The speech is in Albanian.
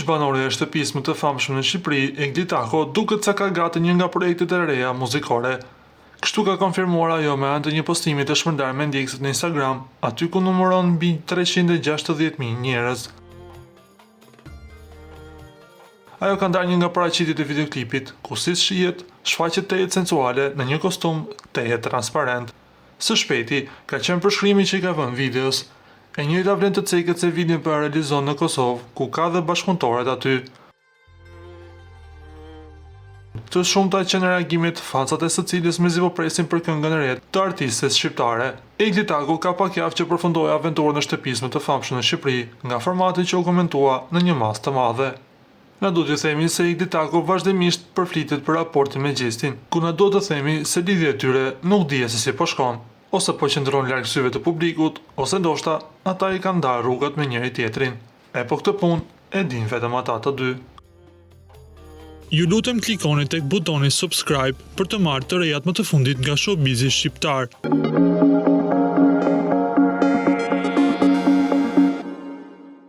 Ish banorja e shtëpisë më të famshme në Shqipëri, Egli Tako, duket se ka gati një nga projektet e reja muzikore. Kështu ka konfirmuar ajo me anë të një postimi të shpërndarë me ndjekësit në Instagram, aty ku numëron mbi 360.000 njerëz. Ajo ka ndarë një nga paraqitjet e videoklipit, ku si shihet, shfaqet tejet sensuale në një kostum tejet transparent. Së shpejti, ka qenë përshkrimi që i ka vënë videos. E njëjta vlen të cekët se video për realizon në Kosovë, ku ka dhe bashkëpunëtorët aty. Të shumta që në reagimet, fansat e së cilës mezi po presin për këngën e re të artistes shqiptare. Egli Tako ka pak javë që përfundoi aventurën në shtëpisë më të famshme në Shqipëri, nga formati që u komentua në një masë të madhe. Na duhet të themi se Egli Tako vazhdimisht përflitet për raportin me Gjestin, ku na duhet të themi se lidhja e tyre nuk dihet se si po shkon, ose po qëndron larg syve të publikut, ose ndoshta ata i kanë ndarë rrugat me njëri tjetrin. E po këtë punë e din vetëm ata të dy. Ju lutem klikoni tek butoni subscribe për të marrë të rejat më të fundit nga showbizi shqiptar.